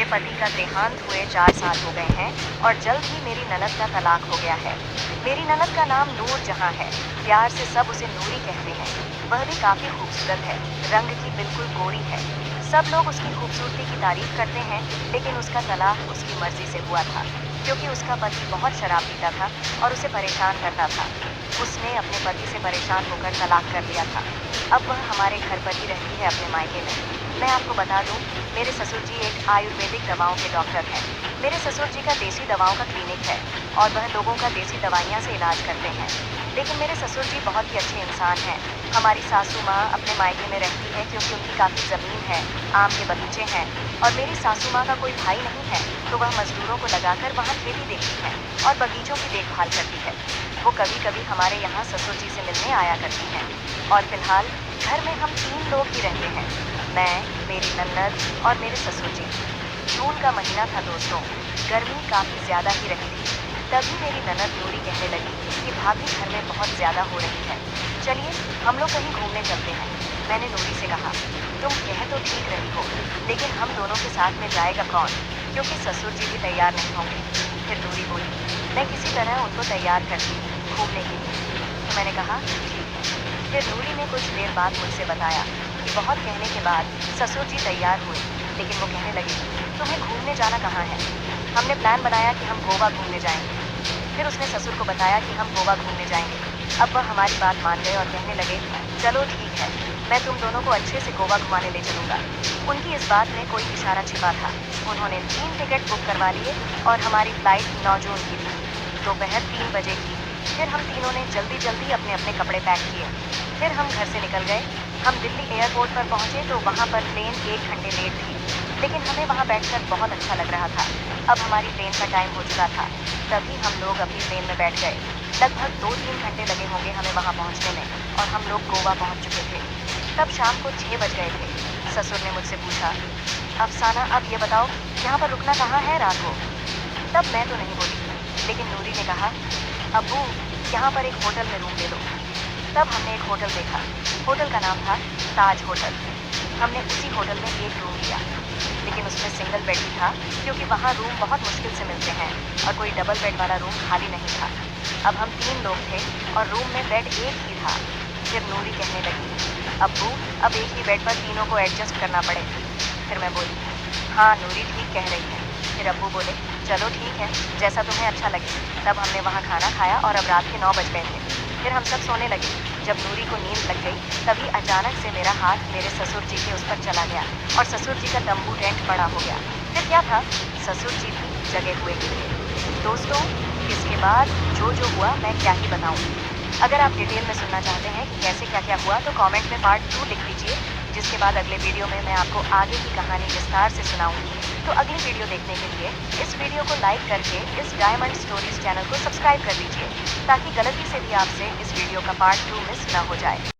पति का देहांत हुए 4 साल हो गए हैं और जल्द ही मेरी ननद का तलाक हो गया है। मेरी ननद का नाम नूर जहां है, प्यार से सब उसे नूरी कहते हैं। वह भी काफी खूबसूरत है, रंग की बिल्कुल गोरी है। सब लोग उसकी खूबसूरती की तारीफ करते हैं, लेकिन उसका तलाक उसकी मर्जी से हुआ था, क्योंकि उसका पति बहुत शराब पीता था और उसे परेशान करता था। उसने अपने पति से परेशान होकर तलाक कर लिया था। अब वह हमारे घर पर ही रहती है अपने मायके में। मैं आपको बता दूं, मेरे ससुर जी एक आयुर्वेदिक दवाओं के डॉक्टर हैं। मेरे ससुर जी का देसी दवाओं का क्लिनिक है और वह लोगों का देसी दवाइयाँ से इलाज करते हैं। लेकिन मेरे ससुर जी बहुत ही अच्छे इंसान हैं। हमारी सासू माँ अपने मायके में रहती है क्योंकि उनकी काफ़ी ज़मीन है, आम के बगीचे हैं और मेरी सासू माँ का कोई भाई नहीं है, तो वह मजदूरों को लगाकर वहाँ खेती देखती है और बगीचों की देखभाल करती है। वो कभी कभी हमारे यहाँ ससुर जी से मिलने आया करती हैं। और फिलहाल घर में हम 3 लोग ही रहते हैं, मैं, मेरी ननद और मेरे ससुर जी। जून का महीना था दोस्तों, गर्मी काफ़ी ज़्यादा ही रही थी। तभी मेरी ननद नूरी कहने लगी कि भाभी घर में बहुत ज़्यादा हो रही है, चलिए हम लोग कहीं घूमने चलते हैं। मैंने नूरी से कहा, तुम कह तो ठीक रही हो, लेकिन हम दोनों के साथ में जाएगा कौन, क्योंकि ससुर जी भी तैयार नहीं होंगे। फिर नूरी बोली, मैं किसी तरह उनको तैयार करती हूँ घूमने के लिए। तो मैंने कहा ठीक है। फिर नूरी ने कुछ देर बाद मुझसे बताया कि बहुत कहने के बाद ससुर जी तैयार हुए, लेकिन वो कहने लगे, तुम्हें घूमने जाना कहाँ है। हमने प्लान बनाया कि हम गोवा घूमने जाएंगे। फिर उसने ससुर को बताया कि हम गोवा घूमने जाएंगे। अब वह हमारी बात मान गए और कहने लगे, चलो ठीक है, मैं तुम दोनों को अच्छे से गोवा घुमाने ले चलूँगा। उनकी इस बात में कोई इशारा छिपा था। उन्होंने 3 टिकट बुक करवा लिए और हमारी फ्लाइट 9 जून की थी, दोपहर 3 बजे की। फिर हम तीनों ने जल्दी जल्दी अपने अपने कपड़े पैक किए। फिर हम घर से निकल गए। हम दिल्ली एयरपोर्ट पर पहुंचे तो वहां पर प्लेन 1 घंटे लेट थी, लेकिन हमें वहां बैठकर बहुत अच्छा लग रहा था। अब हमारी प्लेन का टाइम हो चुका था, तभी हम लोग अपनी प्लेन में बैठ गए। लगभग 2-3 घंटे लगे होंगे हमें वहां पहुंचने में और हम लोग गोवा पहुंच चुके थे। तब शाम को 6 बज गए थे। ससुर ने मुझसे पूछा, अफसाना अब ये बताओ यहाँ पर रुकना कहाँ है रात को। तब मैं तो नहीं बोली, लेकिन नूरी ने कहा, अब्बू यहाँ पर एक होटल में रूम ले लो। तब हमने एक होटल देखा। होटल का नाम था ताज होटल। हमने उसी होटल में एक रूम लिया, लेकिन उसमें सिंगल बेड ही था, क्योंकि वहाँ रूम बहुत मुश्किल से मिलते हैं और कोई डबल बेड वाला रूम खाली नहीं था। अब हम 3 लोग थे और रूम में बेड एक ही था। फिर नूरी कहने लगी, अब्बू अब एक ही बेड पर तीनों को एडजस्ट करना पड़ेगा। फिर मैं बोली, हाँ नूरी ठीक कह रही है। फिर अब्बू बोले, चलो ठीक है, जैसा तुम्हें अच्छा लगे। तब हमने वहाँ खाना खाया और अब रात के 9 बज गए थे। फिर हम सब सोने लगे। जब नूरी को नींद लग गई, तभी अचानक से मेरा हाथ मेरे ससुर जी के उस पर चला गया और ससुर जी का तंबू टेंट बड़ा हो गया। फिर क्या था, ससुर जी भी जगे हुए ही थे। दोस्तों, इसके बाद जो जो हुआ मैं क्या ही बताऊं। अगर आप डिटेल में सुनना चाहते हैं कि कैसे क्या क्या हुआ, तो कमेंट में पार्ट 2 लिख दीजिए, जिसके बाद अगले वीडियो में मैं आपको आगे की कहानी विस्तार से सुनाऊंगी। तो अगली वीडियो देखने के लिए इस वीडियो को लाइक करके इस डायमंड स्टोरीज चैनल को सब्सक्राइब कर दीजिए, ताकि गलती से भी आपसे इस वीडियो का पार्ट 2 मिस ना हो जाए।